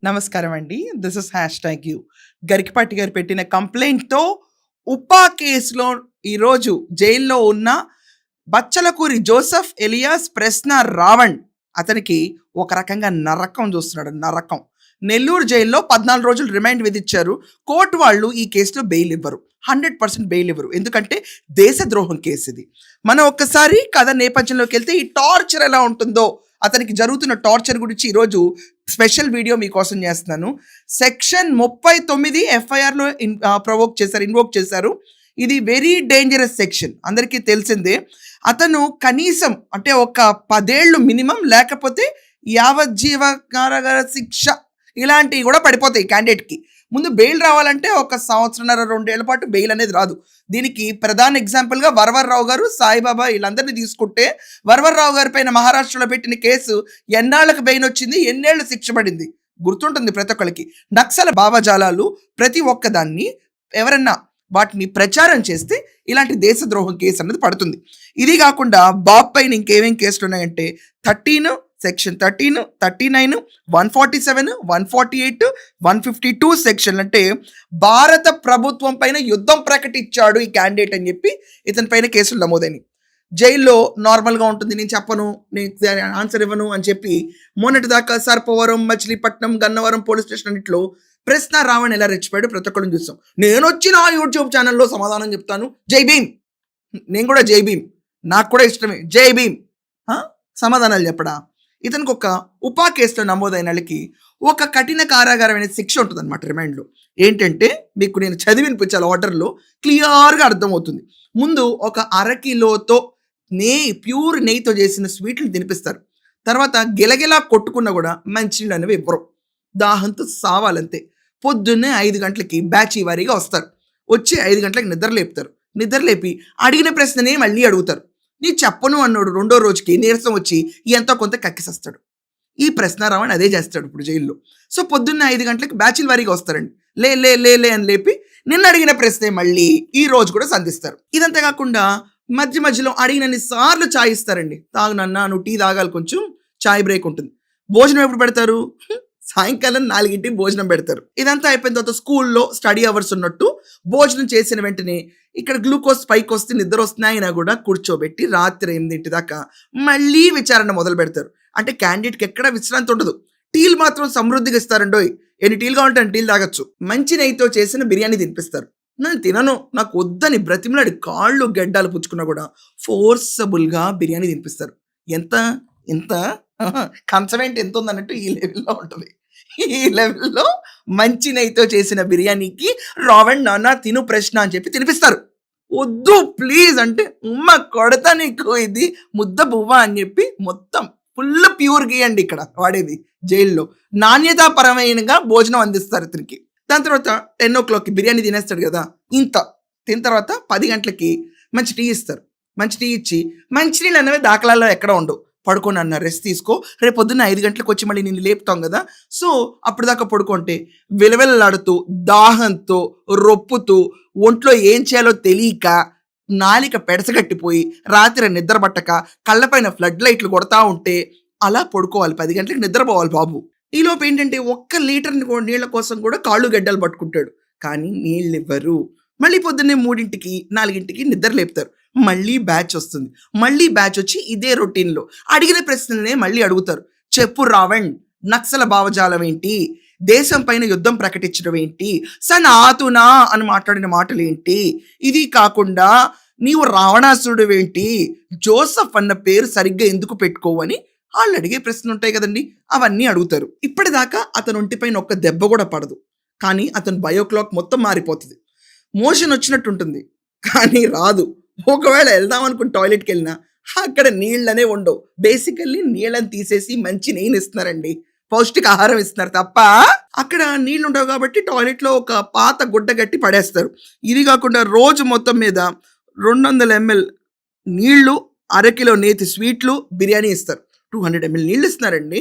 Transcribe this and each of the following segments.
నమస్కారం అండి. This is hashtag you. Garikapati గారు పెట్టిన కంప్లెయింట్‌తో ఉప్పా కేసులో ఈరోజు జైల్లో ఉన్న బచ్చలకూరి జోసెఫ్ ఎలియాస్ ప్రశ్న రావణ్ అతనికి ఒక రకంగా నరకం చూస్తున్నాడు. నరకం. నెల్లూరు జైల్లో 14 రోజులు రిమాండ్ విధించారు. కోర్టు వాళ్ళు ఈ కేసులో బెయిల్ ఇవ్వరు. 100% బెయిల్ ఇవ్వరు. ఎందుకంటే దేశద్రోహం కేసు ఇది. మనం ఒక్కసారి కథ నేపథ్యంలోకి వెళ్తే ఈ టార్చర్ ఎలా ఉంటుందో, అతనికి జరుగుతున్న టార్చర్ గురించి ఈరోజు స్పెషల్ వీడియో మీకోసం చేస్తున్నాను. సెక్షన్ 39 ఎఫ్ఐఆర్లో ఇన్వోక్ చేశారు. ఇది వెరీ డేంజరస్ సెక్షన్, అందరికీ తెలిసిందే. అతను కనీసం అంటే ఒక 10 ఏళ్ళు మినిమం, లేకపోతే యావజ్జీవ కారాగార శిక్ష ఇలాంటివి కూడా పడిపోతాయి క్యాండిడేట్కి. ముందు బెయిల్ రావాలంటే 1 సంవత్సరంన్నర 2 ఏళ్ల పాటు బెయిల్ అనేది రాదు. దీనికి ప్రధాన ఎగ్జాంపుల్గా వరవర్రావు గారు, సాయిబాబా వీళ్ళందరినీ తీసుకుంటే, వరవర్రావు గారి పైన మహారాష్ట్రలో పెట్టిన కేసు ఎన్నాళ్ళకు బెయిల్ వచ్చింది, ఎన్నేళ్లు శిక్ష పడింది గుర్తుంటుంది ప్రతి ఒక్కరికి. నక్సల భావజాలాలు ప్రతి ఒక్కదాన్ని ఎవరన్నా వాటిని ప్రచారం చేస్తే ఇలాంటి దేశద్రోహం కేసు అనేది పడుతుంది. ఇది కాకుండా బాబ్ పైన ఇంకేమేం కేసులు ఉన్నాయంటే 13, సెక్షన్ 13, 39, 147, 148, 152 సెక్షన్. అంటే భారత ప్రభుత్వం పైన యుద్ధం ప్రకటించాడు ఈ క్యాండిడేట్ అని చెప్పి ఇతని పైన కేసులు నమోదైనవి. జైల్లో నార్మల్గా ఉంటుంది, నేను చెప్పను, నేను ఆన్సర్ ఇవ్వను అని చెప్పి మొన్నటి దాకా సర్పవరం, మచిలీపట్నం, గన్నవరం పోలీస్ స్టేషన్ అన్నింటిలో ప్రశ్న రావణ్ ఎలా రెచ్చిపోయాడు ప్రతి ఒక్కరిని చూస్తాం. నేను వచ్చి నా యూట్యూబ్ ఛానల్లో సమాధానం చెప్తాను, జై భీమ్, నేను కూడా జై భీమ్, నాకు కూడా ఇష్టమే, జై భీమ్, సమాధానాలు చెప్పడా. ఇతనికి ఒక ఉపా కేసులో నమోదైన వాళ్ళకి ఒక కఠిన కారాగారమైన శిక్ష ఉంటుంది అనమాట రిమాండ్లో. ఏంటంటే మీకు నేను చదివి వినిపించాలి, ఆర్డర్లో క్లియర్గా అర్థమవుతుంది. ముందు ఒక 1/2 కిలోతో ప్యూర్ నెయ్యితో చేసిన స్వీట్లు తినిపిస్తారు. తర్వాత గిలగిలా కొట్టుకున్నా కూడా మంచినీళ్ళు అనేవి ఇవ్వరు, దాహంతో సావాలంతే. పొద్దున్నే 5 గంటలకి బ్యాచ్ వారీగా వస్తారు. వచ్చి 5 గంటలకు నిద్రలేపుతారు. నిద్రలేపి అడిగిన ప్రశ్ననే మళ్ళీ అడుగుతారు. నీ చెప్పను అన్నాడు. 2వ రోజుకి నీరసం వచ్చి ఎంతో కొంత కక్కిసేస్తాడు. ఈ ప్రశ్న రావణ్ అదే చేస్తాడు ఇప్పుడు జైల్లో. సో పొద్దున్న 5 గంటలకు బ్యాచ్ల వారీగా వస్తారండి. లే లే లే లే అని లేపి నిన్న అడిగిన ప్రశ్నే మళ్ళీ ఈ రోజు కూడా సంధిస్తారు. ఇదంతా కాకుండా మధ్య మధ్యలో అడిగినన్ని సార్లు ఛాయ్ ఇస్తారండి. తాగునన్నా, నువ్వు టీ తాగాలి, కొంచెం ఛాయ్ బ్రేక్ ఉంటుంది. భోజనం ఎప్పుడు పెడతారు? సాయంకాలం 4ంటికి భోజనం పెడతారు. ఇదంతా అయిపోయిన తర్వాత స్కూల్లో స్టడీ అవర్స్ ఉన్నట్టు భోజనం చేసిన వెంటనే ఇక్కడ గ్లూకోజ్ పైకి వస్తే నిద్ర వస్తున్నాయినా కూడా కూర్చోబెట్టి రాత్రి 8 దాకా మళ్ళీ విచారణ మొదలు పెడతారు. అంటే క్యాండిడేట్కి ఎక్కడ విశ్రాంతి ఉండదు. టీలు మాత్రం సమృద్ధిగా ఇస్తారండోయ్. ఎన్ని టీలు కావాలంటే అన్ని టీలు తాగొచ్చు. మంచి నెయ్యితో చేసిన బిర్యానీ తినిపిస్తారు. నేను తినను, నాకు వద్దని బ్రతిమలాడి కాళ్ళు గడ్డాలు పుచ్చుకున్నా కూడా ఫోర్సబుల్గా బిర్యానీ తినిపిస్తారు. ఎంత కన్సమెంట్ ఎంత ఉందన్నట్టు ఈ లెవెల్లో ఉంటుంది. ఈ లెవెల్లో మంచి నెయ్యితో చేసిన బిర్యానీకి రావణ్ నాన్న తిను ప్రశ్న అని చెప్పి తినిపిస్తారు. వద్దు ప్లీజ్ అంటే, ఉమ్మ కొడతా నీకు, ఇది ముద్ద బువ్వ అని చెప్పి మొత్తం ఫుల్ ప్యూర్ గీయండి ఇక్కడ వాడేది. జైల్లో నాణ్యతాపరమైనగా భోజనం అందిస్తారు ఇతనికి. దాని తర్వాత 10 o'clockకి బిర్యానీ తినేస్తాడు కదా, ఇంత తిన్న తర్వాత 10 గంటలకి మంచి టీ ఇస్తారు. మంచి టీ ఇచ్చి మంచినీళ్ళు అనేవి దాఖలాల్లో ఎక్కడ ఉండవు. పడుకోని అన్న, రెస్ట్ తీసుకో, రేపు పొద్దున్న 5 గంటలకు వచ్చి మళ్ళీ నేను లేపుతాం కదా, సో అప్పుడు దాకా పడుకుంటే విలవిల్లాడుతూ, దాహంతో, రొప్పుతూ, ఒంట్లో ఏం చేయాలో తెలియక, నాలిక పెడసగట్టిపోయి, రాత్రి నిద్ర పట్టక, కళ్ళపైన ఫ్లడ్ లైట్లు కొడతా ఉంటే అలా పడుకోవాలి. 10 గంటలకు నిద్రపోవాలి బాబు. ఈలోపు ఏంటంటే 1 లీటర్ నీళ్ళ కోసం కూడా కాళ్ళు గడ్డలు పట్టుకుంటాడు. కానీ నీళ్ళు ఇవ్వరు. మళ్ళీ పొద్దున్నే 3ంటికి 4ంటికి నిద్ర లేపుతారు. మళ్ళీ బ్యాచ్ వస్తుంది. మళ్ళీ బ్యాచ్ వచ్చి ఇదే రొటీన్లో అడిగిన ప్రశ్నలనే మళ్ళీ అడుగుతారు. చెప్పు రావణ్, నక్సల భావజాలం ఏంటి, దేశం పైన యుద్ధం ప్రకటించడం ఏంటి, సనాతునా అని మాట్లాడిన మాటలు ఏంటి, ఇది కాకుండా నీవు రావణాసురుడు ఏంటి, జోసఫ్ అన్న పేరు సరిగ్గా ఎందుకు పెట్టుకోవని వాళ్ళు అడిగే ప్రశ్నలు ఉంటాయి కదండి, అవన్నీ అడుగుతారు. ఇప్పటిదాకా అతను ఒంటిపైన ఒక్క దెబ్బ కూడా పడదు. కానీ అతను బయోక్లాక్ మొత్తం మారిపోతుంది. మోషన్ వచ్చినట్టు ఉంటుంది కానీ రాదు. ఒకవేళ వెళ్దాం అనుకుని టాయిలెట్కి వెళ్ళినా అక్కడ నీళ్ళనే ఉండవు. బేసికల్లీ నీళ్ళని తీసేసి మంచి నీళ్ళు ఇస్తున్నారండి, పౌష్టిక ఆహారం ఇస్తున్నారు తప్ప అక్కడ నీళ్ళు ఉండవు. కాబట్టి టాయిలెట్లో ఒక పాత గుడ్డ గట్టి పడేస్తారు. ఇది కాకుండా రోజు మొత్తం మీద 200 ml నీళ్లు, 1/2 కిలో నేతి స్వీట్లు, బిర్యానీ ఇస్తారు. 200 ml నీళ్ళు ఇస్తున్నారండి,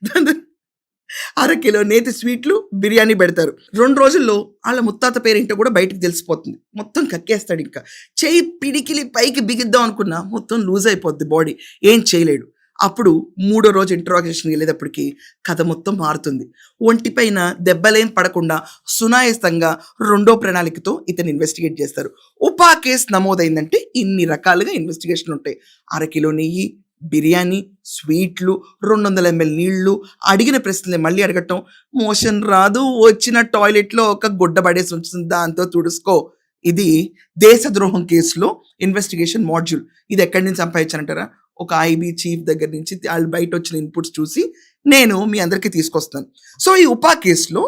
1/2 కిలో నేతి స్వీట్లు, బిర్యానీ పెడతారు. 2 రోజుల్లో వాళ్ళ ముత్తాత పేరేంటో కూడా బయటకు తెలిసిపోతుంది. మొత్తం కక్కేస్తాడు. ఇంకా చెయ్యి పిడికిలి పైకి బిగిద్దాం అనుకున్నా మొత్తం లూజ్ అయిపోద్ది బాడీ, ఏం చేయలేడు. అప్పుడు మూడో రోజు ఇంట్రాగేషన్కి వెళ్ళేటప్పటికి కథ మొత్తం మారుతుంది. ఒంటిపైన దెబ్బలేం పడకుండా సునాయాసంగా రెండో ప్రణాళికతో ఇతను ఇన్వెస్టిగేట్ చేస్తారు. ఉపా కేసు నమోదైందంటే ఇన్ని రకాలుగా ఇన్వెస్టిగేషన్ ఉంటాయి. 1/2 కిలో నెయ్యి, బిర్యానీ, స్వీట్లు, 200 ml నీళ్లు, అడిగిన ప్రశ్నలే మళ్ళీ అడగటం, మోషన్ రాదు, వచ్చిన టాయిలెట్లో ఒక గుడ్డ పడేసి ఉంచుతుంది, దాంతో తుడుచుకో. ఇది దేశద్రోహం కేసులో ఇన్వెస్టిగేషన్ మాడ్యూల్. ఇది ఎక్కడి నుంచి సంపాదించారంటారా? ఒక ఐబీ చీఫ్ దగ్గర నుంచి వాళ్ళు బయట వచ్చిన ఇన్పుట్స్ చూసి నేను మీ అందరికీ తీసుకొస్తాను. సో ఈ ఉపా కేసులో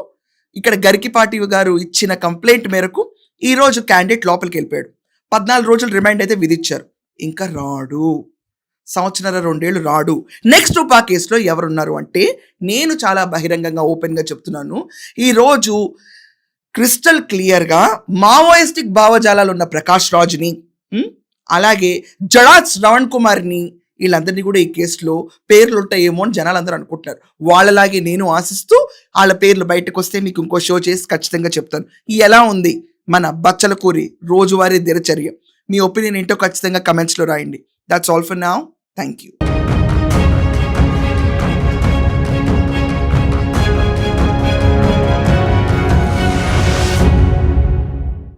ఇక్కడ గరికిపాటి గారు ఇచ్చిన కంప్లైంట్ మేరకు ఈరోజు క్యాండిడేట్ లోపలికి వెళ్ళిపోయాడు. 14 రోజులు రిమైండ్ అయితే విధించారు. ఇంకా రాడు, 1.5-2 ఏళ్ళు రాడు. నెక్స్ట్ ఉపా కేసులో ఎవరున్నారు అంటే, నేను చాలా బహిరంగంగా ఓపెన్గా చెప్తున్నాను, ఈరోజు క్రిస్టల్ క్లియర్గా మావోయిస్టిక్ భావజాలాలు ఉన్న ప్రకాష్ రాజ్ని, అలాగే జడాత్ శ్రవణ్ కుమార్ని, వీళ్ళందరినీ కూడా ఈ కేసులో పేర్లు ఉంటాయేమో అని జనాలు అందరూ అనుకుంటున్నారు. వాళ్ళలాగే నేను ఆశిస్తూ వాళ్ళ పేర్లు బయటకు వస్తే మీకు ఇంకో షో చేసి ఖచ్చితంగా చెప్తాను. ఎలా ఉంది మన బచ్చలకూరి రోజువారీ దినచర్య? మీ ఒపీనియన్ ఏంటో ఖచ్చితంగా కమెంట్స్లో రాయండి. That's all for now. Thank you.